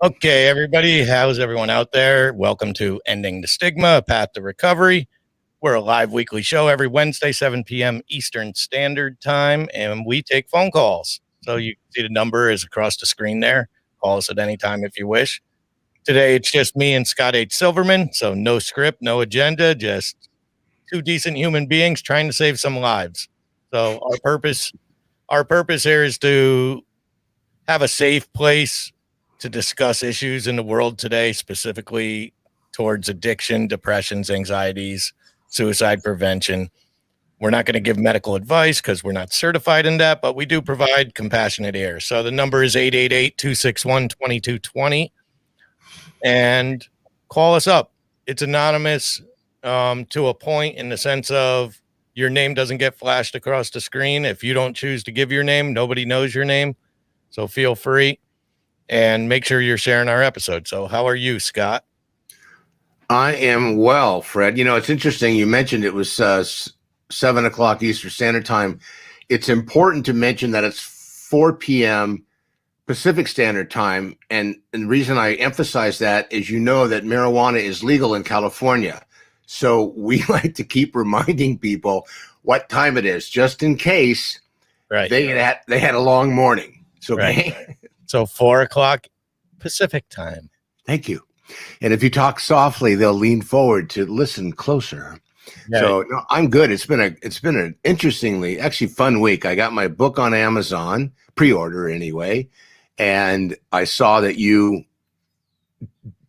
Okay, everybody, how's everyone out there? Welcome to Ending the Stigma, A Path to Recovery. We're a live weekly show every Wednesday, 7 p.m. Eastern Standard Time, and we take phone calls. So you can see the number is across the screen there. Call us at any time if you wish. Today, it's just me and Scott H. Silverman, so no script, no agenda, just two decent human beings trying to save some lives. So our purpose here is to have a safe place to discuss issues in the world today, specifically towards addiction, depressions, anxieties, suicide prevention. We're not going to give medical advice because we're not certified in that, but we do provide compassionate ear. So the number is 888-261-2220 and call us up. It's anonymous to a point in the sense of your name doesn't get flashed across the screen. If you don't choose to give your name, nobody knows your name. So feel free and make sure you're sharing our episode. So how are you, Scott? I am well, Fred. You know, it's interesting. You mentioned it was 7 o'clock Eastern Standard Time. It's important to mention that it's 4 p.m. Pacific Standard Time. And the reason I emphasize that is, you know, that marijuana is legal in California. So we like to keep reminding people what time it is, just in case they had a long morning. So, okay. So 4 o'clock Pacific time. Thank you. And if you talk softly, they'll lean forward to listen closer. Yeah. So no, I'm good. It's been an interestingly, actually fun week. I got my book on Amazon, pre-order anyway, and I saw that you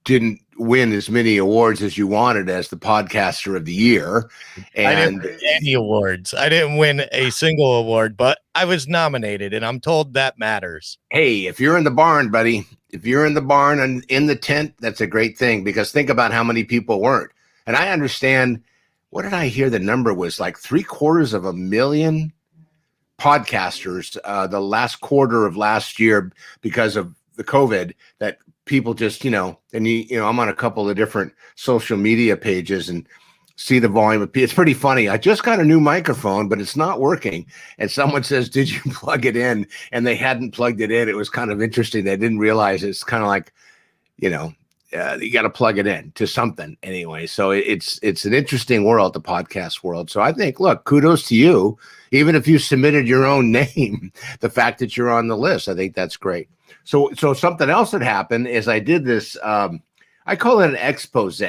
didn't win as many awards as you wanted as the podcaster of the year. And I didn't win any awards. I didn't win a single award, but I was nominated, and I'm told that matters. Hey, if you're in the barn, buddy, if you're in the barn and in the tent, that's a great thing, because think about how many people weren't. And I understand, what did I hear? The number was like 750,000 podcasters the last quarter of last year because of the COVID, that people just, and I'm on a couple of different social media pages and see the volume of people. It's pretty funny. I just got a new microphone, but it's not working. And someone says, did you plug it in? And they hadn't plugged it in. It was kind of interesting. They didn't realize it's kind of like, you got to plug it in to something anyway. So it's an interesting world, the podcast world. So I think, look, kudos to you. Even if you submitted your own name, the fact that you're on the list, I think that's great. So something else that happened is I did this, I call it an expose.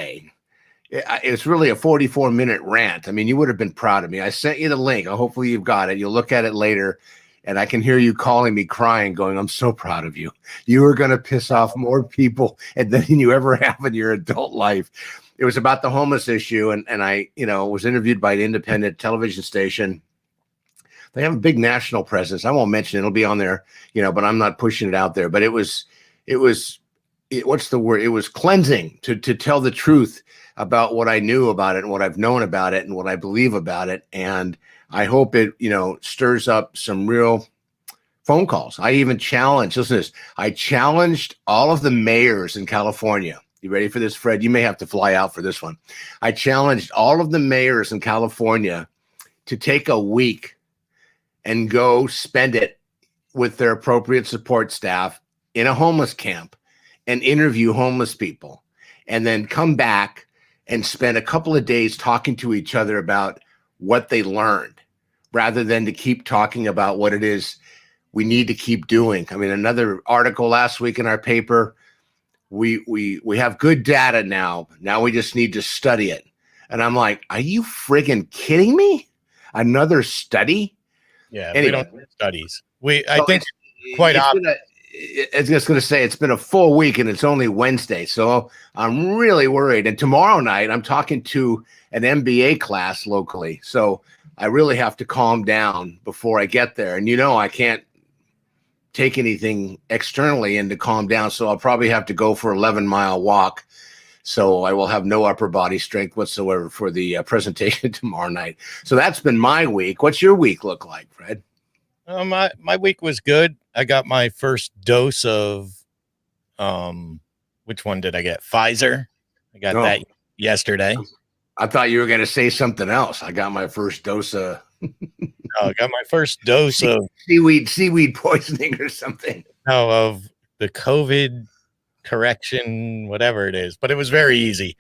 It's really a 44-minute rant. I mean, you would have been proud of me. I sent you the link. Hopefully you've got it. You'll look at it later, and I can hear you calling me crying, going, I'm so proud of you. You are going to piss off more people than you ever have in your adult life. It was about the homeless issue, and I, was interviewed by an independent television station. They have a big national presence. I won't mention it. It'll be on there, but I'm not pushing it out there. But it was what's the word? It was cleansing to tell the truth about what I knew about it and what I've known about it and what I believe about it. And I hope it, stirs up some real phone calls. I even challenged, listen to this, I challenged all of the mayors in California. You ready for this, Fred? You may have to fly out for this one. I challenged all of the mayors in California to take a week and go spend it with their appropriate support staff in a homeless camp and interview homeless people, and then come back and spend a couple of days talking to each other about what they learned, rather than to keep talking about what it is we need to keep doing. I mean, another article last week in our paper, we have good data now. Now we just need to study it. And I'm like, are you friggin' kidding me? Another study? Yeah, anyway. We don't do studies. I think quite often. I was just going to say, it's been a full week and it's only Wednesday. So I'm really worried. And tomorrow night, I'm talking to an MBA class locally. So I really have to calm down before I get there. And, I can't take anything externally in to calm down. So I'll probably have to go for an 11-mile walk. So I will have no upper body strength whatsoever for the presentation tomorrow night. So that's been my week. What's your week look like, Fred? My week was good. I got my first dose of, which one did I get? Pfizer. I got that yesterday. I thought you were going to say something else. I got my first dose of. I got my first dose of seaweed poisoning or something. No, of the COVID correction, whatever it is. But it was very easy.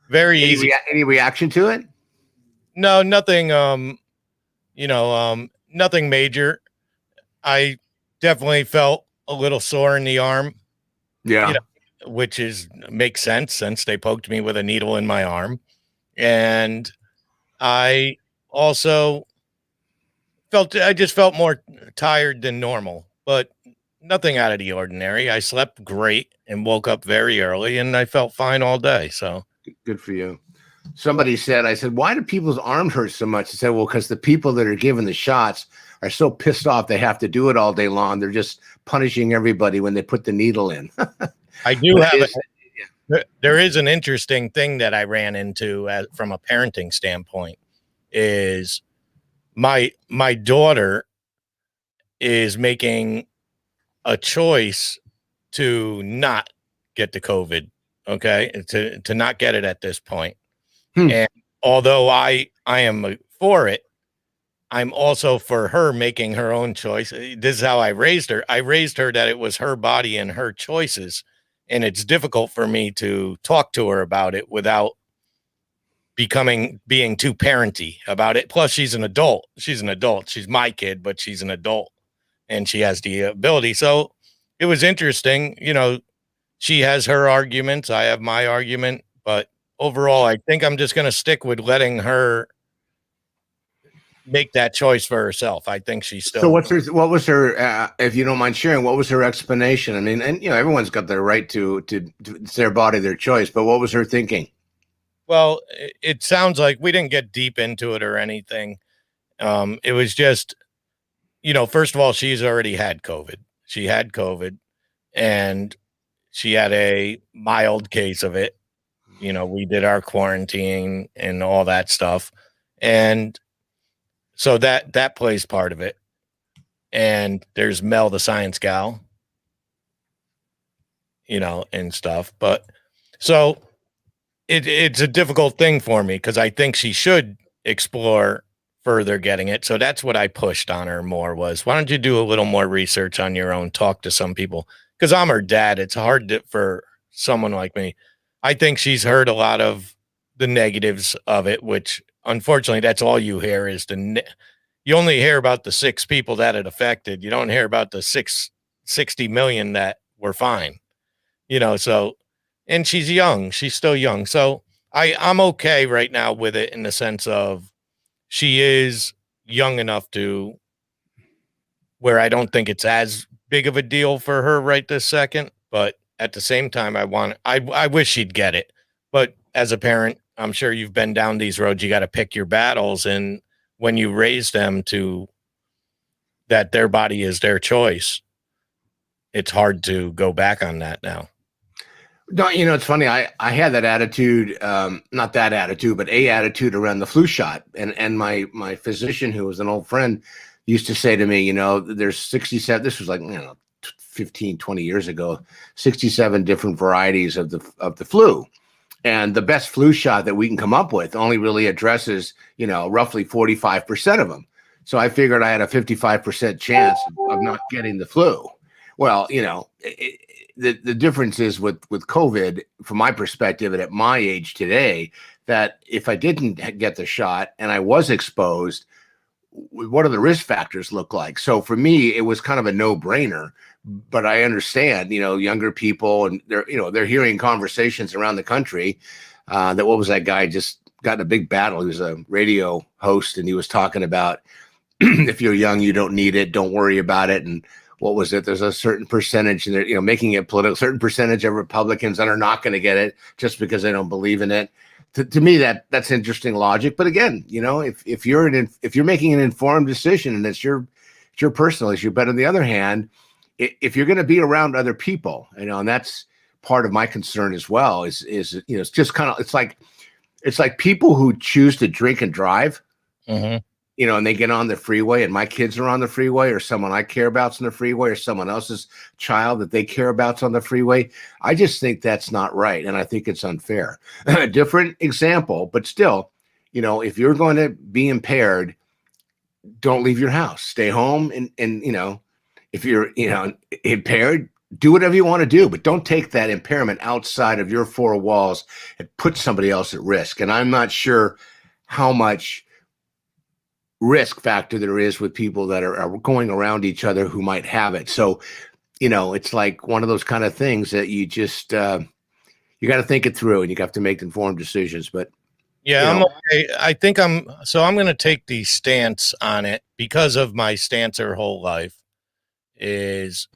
Very easy. Any reaction to it? No, nothing, nothing major. I definitely felt a little sore in the arm, Yeah. which makes sense since they poked me with a needle in my arm. And I also I just felt more tired than normal, but nothing out of the ordinary. I slept great and woke up very early and I felt fine all day. So good for you. Somebody said, I said, why do people's arms hurt so much? I said, well, because the people that are giving the shots are so pissed off they have to do it all day long. They're just punishing everybody when they put the needle in. I do have there is an interesting thing that I ran into from a parenting standpoint is my daughter is making a choice to not get the COVID, okay, to not get it at this point. And although I am for it, I'm also for her making her own choice. This is how I raised her. I raised her that it was her body and her choices. And it's difficult for me to talk to her about it without being too parenty about it. Plus, she's an adult. She's my kid, but she's an adult and she has the ability. So it was interesting. She has her arguments. I have my argument, but overall, I think I'm just going to stick with letting her make that choice for herself. I think she's still. So what was her, if you don't mind sharing, what was her explanation? I mean, and everyone's got the right to it's their body, their choice, but what was her thinking? Well, it sounds like we didn't get deep into it or anything. It was just, first of all, she's already had COVID. She had COVID and she had a mild case of it. We did our quarantine and all that stuff. And so that plays part of it. And there's Mel, the science gal, and stuff. But so it's a difficult thing for me because I think she should explore further getting it. So that's what I pushed on her more was, why don't you do a little more research on your own, talk to some people? Because I'm her dad. It's hard for someone like me. I think she's heard a lot of the negatives of it, which unfortunately that's all you hear is you only hear about the 6 people that it affected. You don't hear about the 60 million that were fine, so, and she's young, she's still young. So I'm okay right now with it in the sense of she is young enough to where I don't think it's as big of a deal for her right this second. But at the same time, I wish she'd get it. But as a parent, I'm sure you've been down these roads. You got to pick your battles. And when you raise them to that their body is their choice, it's hard to go back on that now. No, it's funny. I had that attitude, not that attitude, but a attitude around the flu shot. And my physician, who was an old friend, used to say to me, there's 67, this was like, 15, 20 years ago, 67 different varieties of the flu. And the best flu shot that we can come up with only really addresses, roughly 45% of them. So I figured I had a 55% chance of not getting the flu. Well, the difference is with COVID, from my perspective, and at my age today, that if I didn't get the shot and I was exposed, what do the risk factors look like? So for me, it was kind of a no-brainer. But I understand, younger people, and they're hearing conversations around the country that what was that guy just got in a big battle? He was a radio host, and he was talking about if you're young, you don't need it, don't worry about it, and what was it? There's a certain percentage, and they're making it political. Certain percentage of Republicans that are not going to get it just because they don't believe in it. To me, that's interesting logic. But again, if you're making an informed decision and it's your personal issue. But on the other hand, if you're going to be around other people, and that's part of my concern as well. Is it's just kind of it's like people who choose to drink and drive. Mm-hmm. And they get on the freeway, and my kids are on the freeway, or someone I care about's on the freeway, or someone else's child that they care about's on the freeway. I just think that's not right, and I think it's unfair. A different example, but still, if you're going to be impaired, don't leave your house. Stay home, and if you're impaired, do whatever you want to do, but don't take that impairment outside of your four walls and put somebody else at risk. And I'm not sure how much risk factor there is with people that are going around each other who might have it. So, it's like one of those kind of things that you just, you got to think it through and you have to make informed decisions. But yeah, I'm okay. I think I'm going to take the stance on it because of my stance her whole life is,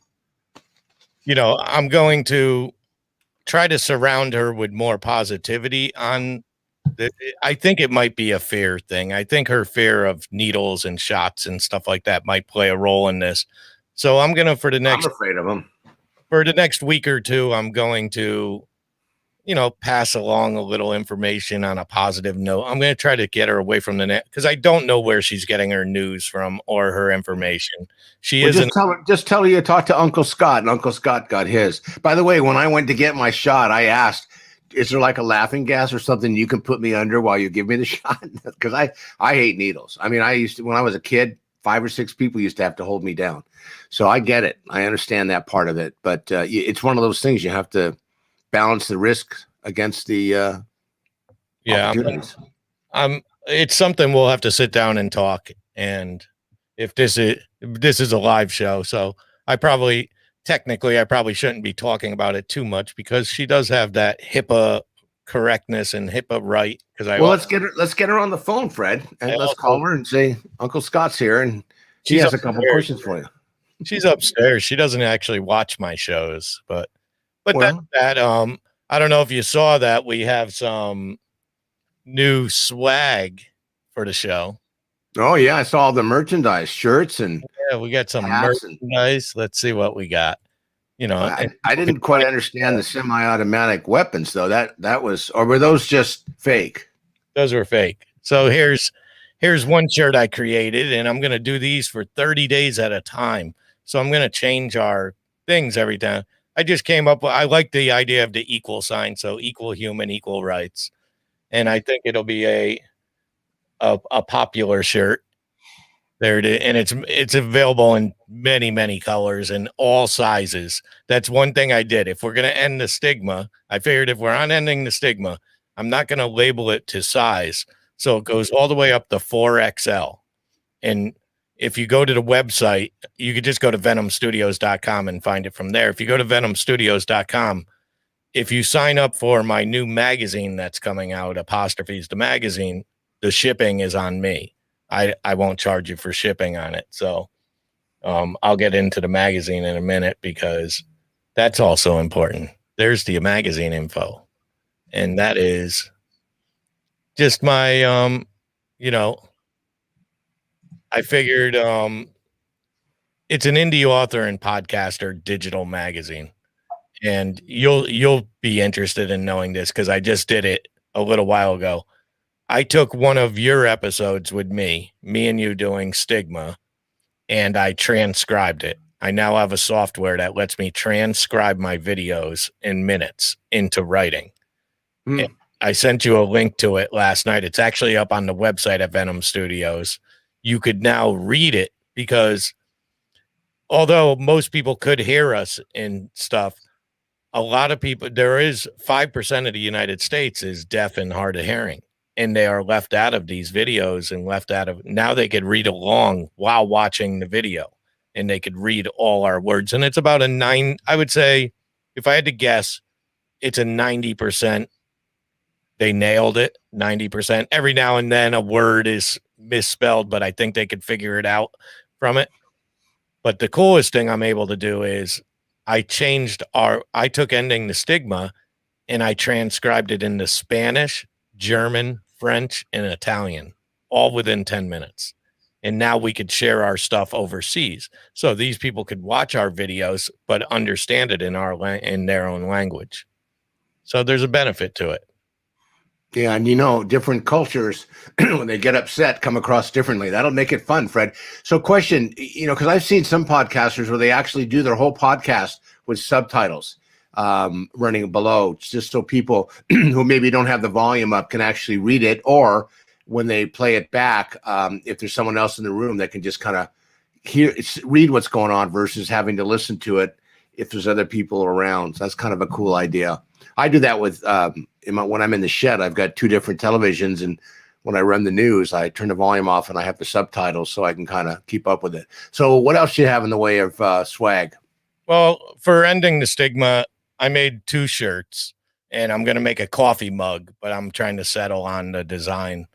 I'm going to try to surround her with more positivity on I think it might be a fear thing. I think her fear of needles and shots and stuff like that might play a role in this. So I'm going to, I'm afraid of them. For the next week or two, I'm going to, pass along a little information on a positive note. I'm going to try to get her away from the net because I don't know where she's getting her news from or her information. She isn't. Just tell her you talked to Uncle Scott, and Uncle Scott got his. By the way, when I went to get my shot, I asked, is there like a laughing gas or something you can put me under while you give me the shot? Because I hate needles. I mean, I used to, when I was a kid, 5 or 6 people used to have to hold me down. So I get it. I understand that part of it. But it's one of those things you have to balance the risk against the opportunities. It's something we'll have to sit down and talk. And if this is a live show, so I probably shouldn't be talking about it too much because she does have that HIPAA correctness and HIPAA right. Let's get her on the phone, Fred, and let's call her and say Uncle Scott's here, and she has a couple questions for you. She's upstairs. She doesn't actually watch my shows, but I don't know if you saw that we have some new swag for the show. Oh yeah, I saw all the merchandise, shirts, and we got some merchandise. Let's see what we got. I didn't quite understand the semi-automatic weapons though. That was, or were those just fake? Those were fake. So here's one shirt I created, and I'm gonna do these for 30 days at a time. So I'm gonna change our things every time. I just came up with, I like the idea of the equal sign, so equal human, equal rights, and I think it'll be a popular shirt. There it is, and it's available in many, many colors and all sizes. That's one thing I did. If we're going to end the stigma, I figured if we're on ending the stigma, I'm not going to label it to size. So it goes all the way up to 4XL. And if you go to the website, you could just go to venomstudios.com and find it from there. If you go to venomstudios.com, if you sign up for my new magazine that's coming out, Apostrophes the magazine, the shipping is on me. I won't charge you for shipping on it. So I'll get into the magazine in a minute because that's also important. There's the magazine info. And that is just my, I figured it's an indie author and podcaster digital magazine. And you'll be interested in knowing this because I just did it a little while ago. I took one of your episodes with me and you doing Stigma, and I transcribed it. I now have a software that lets me transcribe my videos in minutes into writing. I sent you a link to it last night. It's actually up on the website at Venom Studios. You could now read it because although most people could hear us and stuff, a lot of people, there is 5% of the United States is deaf and hard of hearing. And they are left out of these videos and left out of, now they could read along while watching the video and they could read all our words. And it's about I would say, if I had to guess, it's a 90%. They nailed it, 90%. Every now and then a word is misspelled, but I think they could figure it out from it. But the coolest thing I'm able to do is I took Ending the Stigma and I transcribed it into Spanish, German, French, and Italian, all within 10 minutes. And now we could share our stuff overseas. So these people could watch our videos, but understand it in their own language. So there's a benefit to it. Yeah, and different cultures, when they get upset, come across differently. That'll make it fun, Fred. So question, because I've seen some podcasters where they actually do their whole podcast with subtitles running below, just so people who maybe don't have the volume up can actually read it, or when they play it back, if there's someone else in the room that can just kind of read what's going on versus having to listen to it if there's other people around. So that's kind of a cool idea. I do that with when I'm in the shed. I've got 2 different televisions, and when I run the news, I turn the volume off and I have the subtitles so I can kind of keep up with it. So what else do you have in the way of swag? Well, for ending the stigma, I made 2 shirts, and I'm going to make a coffee mug, but I'm trying to settle on the design.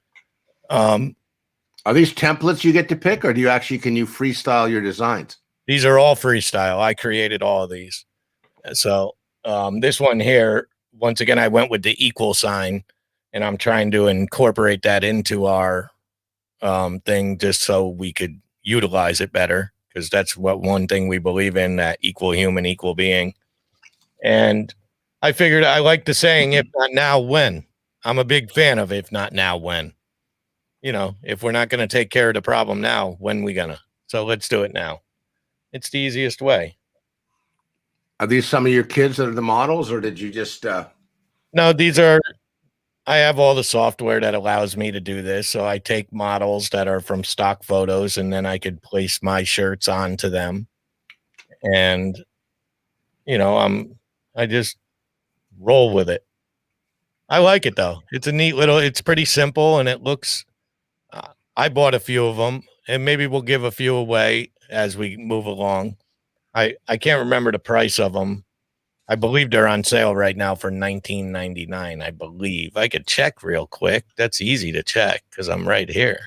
Are these templates you get to pick, or can you freestyle your designs? These are all freestyle. I created all of these. So this one here, once again, I went with the equal sign, and I'm trying to incorporate that into our thing just so we could utilize it better, because that's what one thing we believe in, that equal human, equal being. And I figured I like the saying, if not now, when? I'm a big fan of if not now, when. You know, if we're not going to take care of the problem now, when we gonna? So let's do it now. It's the easiest way. Are these some of your kids that are the models, or did you just No, these are, I have all the software that allows me to do this. So I take models that are from stock photos, and then I could place my shirts onto them. And, you know, I just roll with it. I like it though. It's a neat little, it's pretty simple, and it looks, I bought a few of them, and maybe we'll give a few away as we move along. I can't remember the price of them. I believe they're on sale right now for $19.99. I believe I could check real quick. That's easy to check because I'm right here.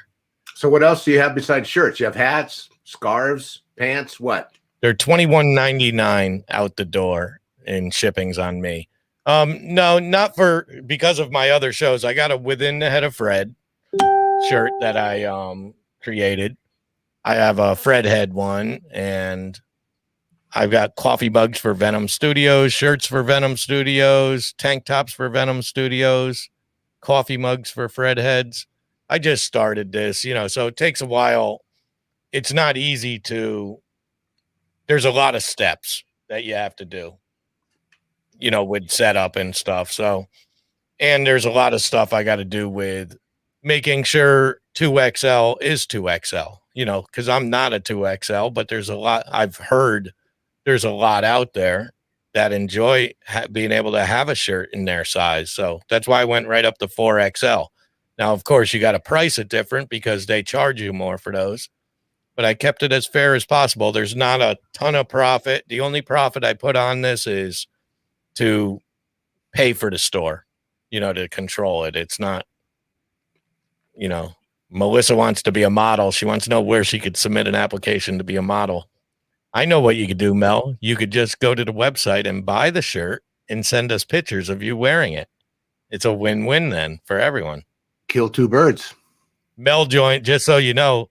So what else do you have besides shirts? You have hats, scarves, pants, what? They're $21.99 out the door, and shipping's on me. No, not because of my other shows. I got a Within the Head of Fred shirt that I created. I have a Fred head one, and I've got coffee mugs for Venom Studios, shirts for Venom Studios, tank tops for Venom Studios, coffee mugs for Fred heads. I just started this, so it takes a while. It's not easy there's a lot of steps that you have to do, with setup and stuff. So, and there's a lot of stuff I got to do with making sure 2XL is 2XL, because I'm not a 2XL, but there's a lot I've heard. There's a lot out there that enjoy being able to have a shirt in their size. So that's why I went right up to 4XL. Now, of course, you got to price it different because they charge you more for those. But I kept it as fair as possible. There's not a ton of profit. The only profit I put on this is to pay for the store, to control it. It's not, Melissa wants to be a model. She wants to know where she could submit an application to be a model. I know what you could do, Mel. You could just go to the website and buy the shirt and send us pictures of you wearing it. It's a win-win then for everyone. Kill 2 birds. Mel joined, just so you know,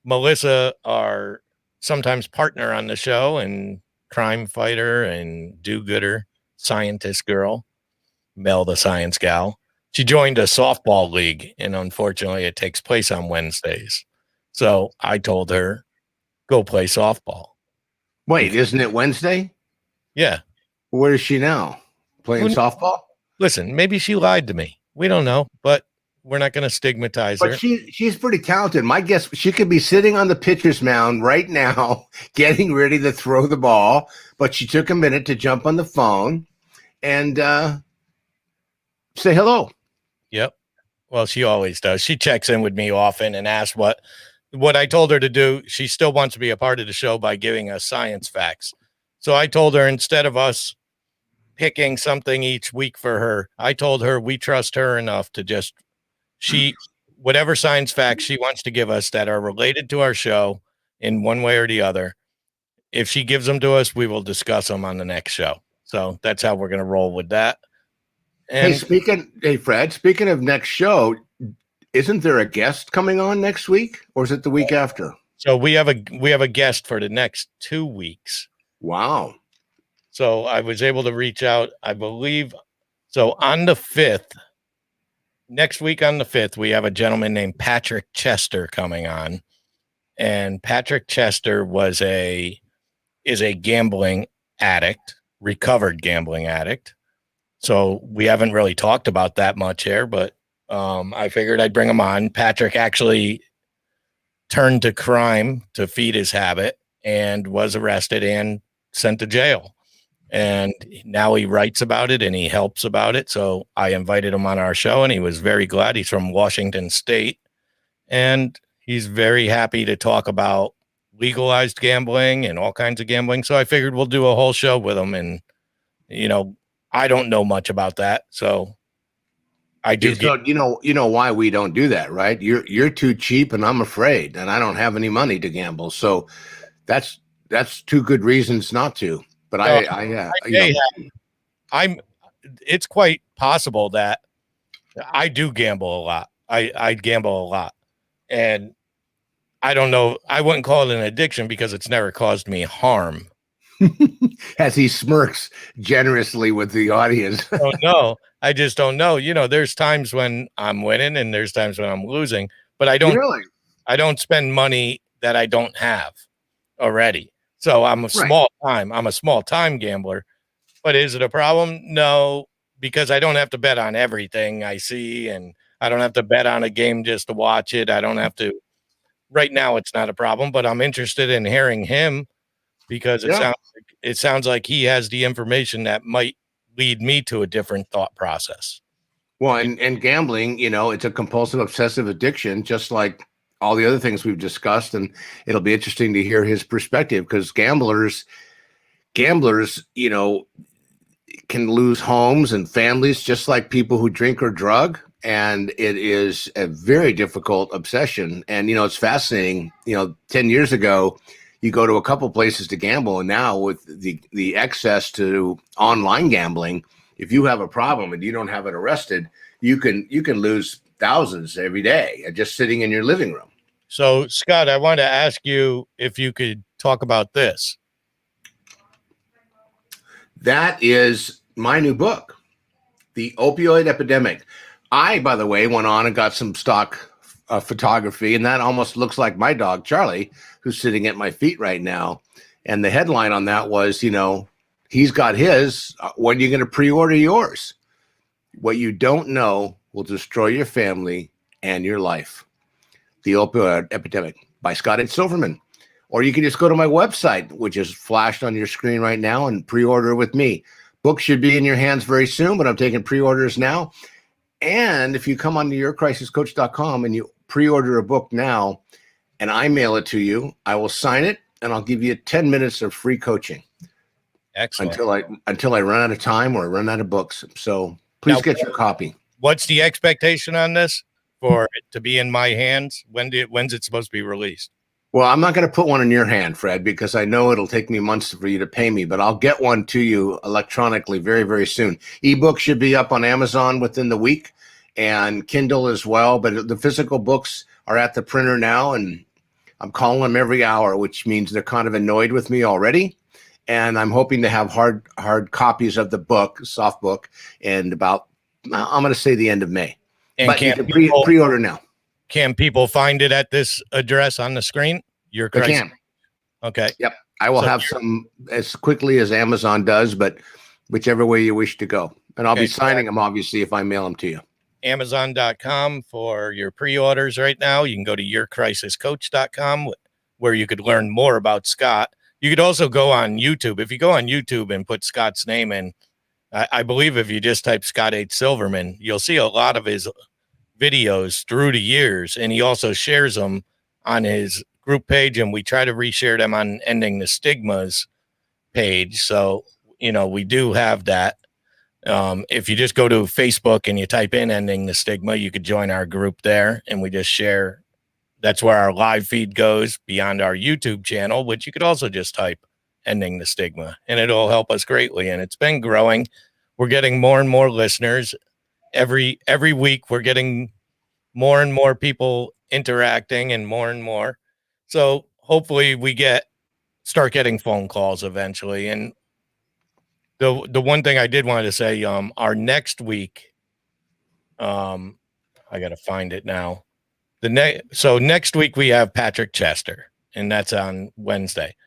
Melissa, our sometimes partner on the show and crime fighter and do-gooder scientist girl, Mel the science gal. She joined a softball league, and unfortunately it takes place on Wednesdays. So I told her, go play softball. Wait, isn't it Wednesday? Yeah. Where is she now? Playing softball? Listen, maybe she lied to me. We don't know, but we're not going to stigmatize her. But she's pretty talented. My guess, she could be sitting on the pitcher's mound right now, getting ready to throw the ball, but she took a minute to jump on the phone and say hello. Yep. Well, she always does. She checks in with me often and asks what I told her to do. She still wants to be a part of the show by giving us science facts. So I told her, instead of us picking something each week for her, I told her we trust her enough to just, whatever science facts she wants to give us that are related to our show in one way or the other, if she gives them to us, we will discuss them on the next show. So that's how we're going to roll with that. And hey, Fred, speaking of next show, isn't there a guest coming on next week, or is it the week after? So we have a guest for the next 2 weeks. Wow. So I was able to reach out, I believe. So on the 5th, next week on the 5th, we have a gentleman named Patrick Chester coming on. And Patrick Chester is a gambling addict, recovered gambling addict. So we haven't really talked about that much here, but I figured I'd bring him on. Patrick actually turned to crime to feed his habit and was arrested and sent to jail. and now he writes about it and he helps about it. So I invited him on our show, and he was very glad. He's from Washington State, and he's very happy to talk about legalized gambling and all kinds of gambling. So I figured we'll do a whole show with him. And, I don't know much about that. So I do. So you know why we don't do that, right? You're too cheap, and I'm afraid, and I don't have any money to gamble. So that's two good reasons not to. But it's quite possible that I do gamble a lot. I gamble a lot, and I don't know. I wouldn't call it an addiction because it's never caused me harm. As he smirks generously with the audience. Oh no, I just don't know. There's times when I'm winning and there's times when I'm losing, but I don't spend money that I don't have already. So I'm a small time gambler. But is it a problem? No, because I don't have to bet on everything I see, and I don't have to bet on a game just to watch it. I don't have to. Right now, it's not a problem, but I'm interested in hearing him because it sounds like he has the information that might lead me to a different thought process. Well, and gambling, it's a compulsive obsessive addiction, just like all the other things we've discussed. And it'll be interesting to hear his perspective, because gamblers, can lose homes and families just like people who drink or drug. And it is a very difficult obsession. And, it's fascinating. 10 years ago, you go to a couple places to gamble, and now with the access to online gambling, if you have a problem and you don't have it arrested, you can lose thousands every day just sitting in your living room. So, Scott, I want to ask you if you could talk about this. That is my new book, The Opioid Epidemic. I, by the way, went on and got some stock photography, and that almost looks like my dog, Charlie, who's sitting at my feet right now. And the headline on that was, he's got his. When are you going to pre-order yours? What you don't know will destroy your family and your life. The Opioid Epidemic by Scott H. Silverman. Or you can just go to my website, which is flashed on your screen right now, and pre-order with me. Book should be in your hands very soon, but I'm taking pre-orders now. And if you come on to yourcrisiscoach.com and you pre-order a book now, and I mail it to you, I will sign it, and I'll give you 10 minutes of free coaching. Excellent. Until I run out of time or run out of books. So please get your copy. What's the expectation on this for it to be in my hands? When's it supposed to be released? Well, I'm not going to put one in your hand, Fred, because I know it'll take me months for you to pay me, but I'll get one to you electronically very, very soon. Ebook should be up on Amazon within the week, and Kindle as well. But the physical books are at the printer now, and I'm calling them every hour, which means they're kind of annoyed with me already. And I'm hoping to have hard copies of the book, soft book, and about, I'm going to say the end of May. And but you can pre-order now. Can people find it at this address on the screen? They can. Okay. Yep. I will have some as quickly as Amazon does, but whichever way you wish to go. And I'll be signing them, obviously, if I mail them to you. Amazon.com for your pre-orders right now. You can go to yourcrisiscoach.com where you could learn more about Scott. You could also go on YouTube. If you go on YouTube and put Scott's name in, I believe if you just type Scott H. Silverman, you'll see a lot of his videos through the years, and he also shares them on his group page, and we try to reshare them on Ending the Stigmas page. So, we do have that. If you just go to Facebook and you type in Ending the Stigma, you could join our group there, and we just share. That's where our live feed goes beyond our YouTube channel, which you could also just type Ending the Stigma, and it'll help us greatly. And it's been growing. We're getting more and more listeners. Every week we're getting more and more people interacting and more. So hopefully we start getting phone calls eventually. And the one thing I did want to say, our next week, I got to find it now. So next week we have Patrick Chester, and that's on Wednesday.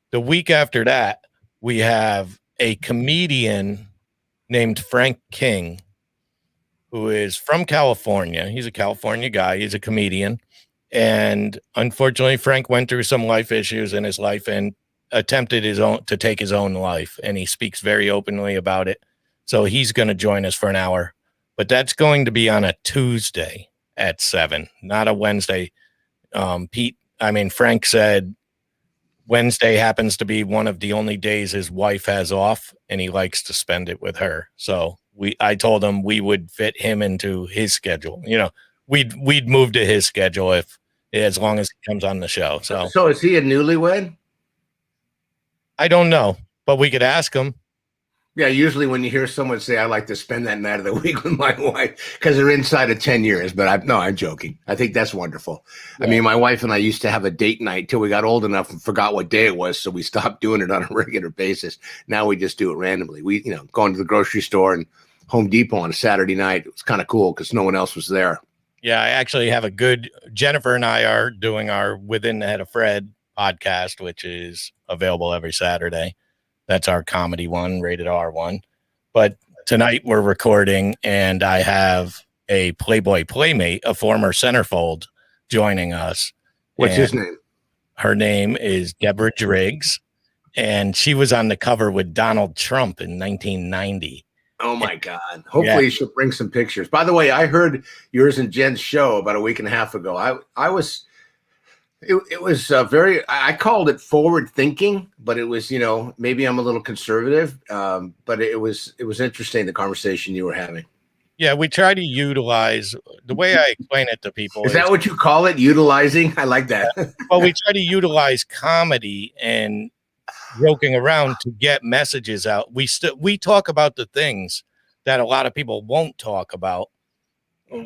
The week after that, we have a comedian named Frank King, who is from California. He's a California guy. He's a comedian. And unfortunately, Frank went through some life issues in his life, and attempted to take his own life, and he speaks very openly about it. So he's going to join us for an hour, but that's going to be on a Tuesday at 7, not a Wednesday. Frank said Wednesday happens to be one of the only days his wife has off, and he likes to spend it with her. So I told him we would fit him into his schedule. We'd move to his schedule as long as he comes on the show. So is he a newlywed? I don't know, but we could ask him. Yeah, usually when you hear someone say, "I like to spend that night of the week with my wife," because they're inside of 10 years. But I'm joking. I think that's wonderful. Yeah. I mean, my wife and I used to have a date night till we got old enough and forgot what day it was, so we stopped doing it on a regular basis. Now we just do it randomly. We, going to the grocery store and Home Depot on a Saturday night. It was kind of cool because no one else was there. Yeah, I actually have Jennifer and I are doing our Within the Head of Fred podcast, which is available every Saturday. That's our comedy one, rated R one. But tonight we're recording, and I have a Playboy playmate, a former centerfold, joining us. What's his name? Her name is Deborah Driggs, and she was on the cover with Donald Trump in 1990. Oh, my God. Hopefully she'll bring some pictures. By the way, I heard yours and Jen's show about a week and a half ago. It was I called it forward thinking, but it was, maybe I'm a little conservative. But it was interesting, the conversation you were having. Yeah, we try to utilize the way I explain it to people. Is that what you call it? Utilizing? I like that. Well, we try to utilize comedy and joking around to get messages out. We talk about the things that a lot of people won't talk about,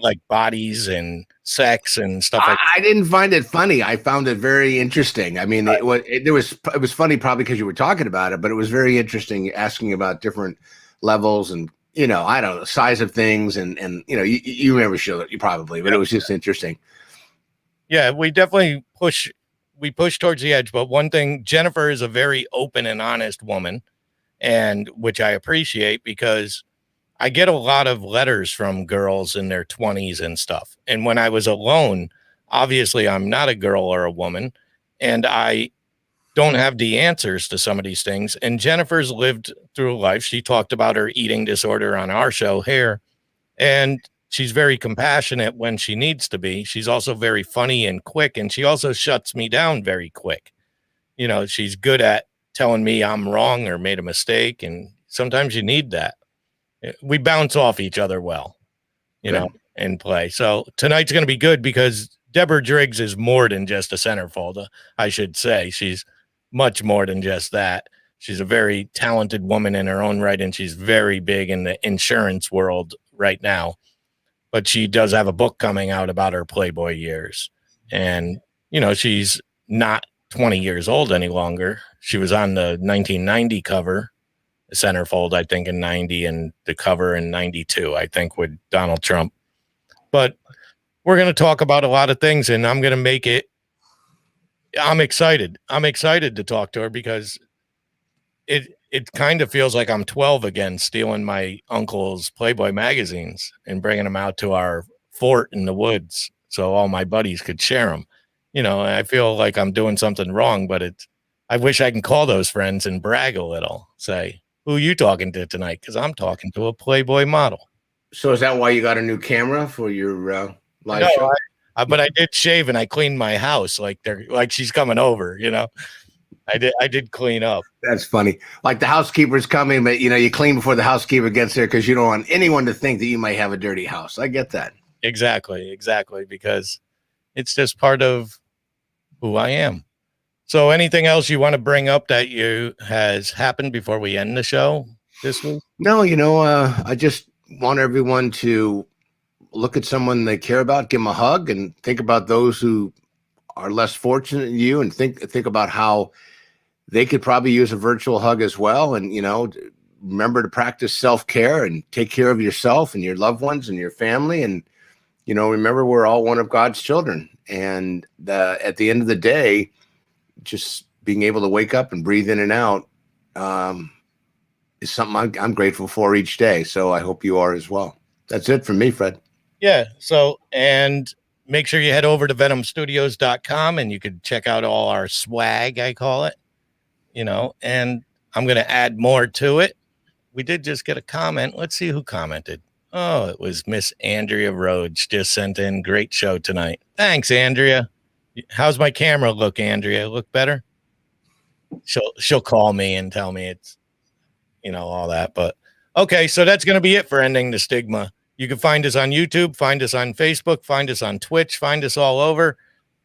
like bodies and sex and stuff like that. I didn't find it funny. I found it very interesting. I mean, it was funny probably because you were talking about it, but it was very interesting asking about different levels and, I don't know, size of things and you remember show that you probably, but it was just interesting. Yeah, we definitely push towards the edge. But one thing, Jennifer is a very open and honest woman, and which I appreciate because I get a lot of letters from girls in their 20s and stuff. And when I was alone, obviously I'm not a girl or a woman, and I don't have the answers to some of these things. And Jennifer's lived through life. She talked about her eating disorder on our show here, and she's very compassionate when she needs to be. She's also very funny and quick, and she also shuts me down very quick. She's good at telling me I'm wrong or made a mistake, and sometimes you need that. We bounce off each other well, and play. So tonight's going to be good because Deborah Driggs is more than just a centerfold. I should say she's much more than just that. She's a very talented woman in her own right, and she's very big in the insurance world right now. But she does have a book coming out about her Playboy years. And, she's not 20 years old any longer. She was on the 1990 cover, centerfold, I think, in 90, and the cover in 92, I think, with Donald Trump. But we're going to talk about a lot of things, and I'm going to make it. I'm excited. I'm excited to talk to her because it kind of feels like I'm 12 again, stealing my uncle's Playboy magazines and bringing them out to our fort in the woods so all my buddies could share them. I feel like I'm doing something wrong, but I wish I can call those friends and brag a little, say, who are you talking to tonight? Because I'm talking to a Playboy model. So is that why you got a new camera for your live show? But I did shave and I cleaned my house like she's coming over, I did clean up. That's funny. Like the housekeeper's coming, but you clean before the housekeeper gets there because you don't want anyone to think that you might have a dirty house. I get that. Exactly. Because it's just part of who I am. So anything else you want to bring up that has happened before we end the show this week? No, I just want everyone to look at someone they care about, give them a hug, and think about those who are less fortunate than you, and think about how they could probably use a virtual hug as well. And, remember to practice self-care and take care of yourself and your loved ones and your family. And, remember, we're all one of God's children. And at the end of the day, just being able to wake up and breathe in and out is something I'm grateful for each day. So I hope you are as well. That's it from me, Fred. Yeah. So, and make sure you head over to venomstudios.com and you can check out all our swag, I call it. and I'm going to add more to it. We did just get a comment. Let's see who commented. Oh, it was Miss Andrea Rhodes, just sent in. Great show tonight. Thanks, Andrea. How's my camera look, Andrea? Look better? She'll call me and tell me it's, all that. But okay, so that's going to be it for Ending the Stigma. You can find us on YouTube, find us on Facebook, find us on Twitch, find us all over.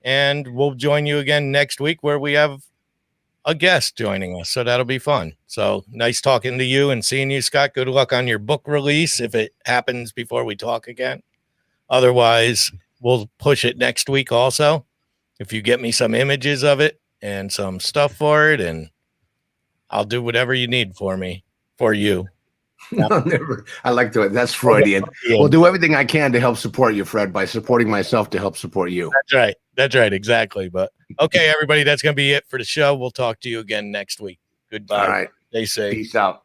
And we'll join you again next week where we have a guest joining us. So that'll be fun. So nice talking to you and seeing you, Scott. Good luck on your book release if it happens before we talk again. Otherwise, we'll push it next week also. If you get me some images of it and some stuff for it, and I'll do whatever you need for you. I like to. That's Freudian. We'll do everything I can to help support you, Fred, by supporting myself to help support you. That's right. Exactly. But okay, everybody, that's going to be it for the show. We'll talk to you again next week. Goodbye. All right. Stay safe. Peace out.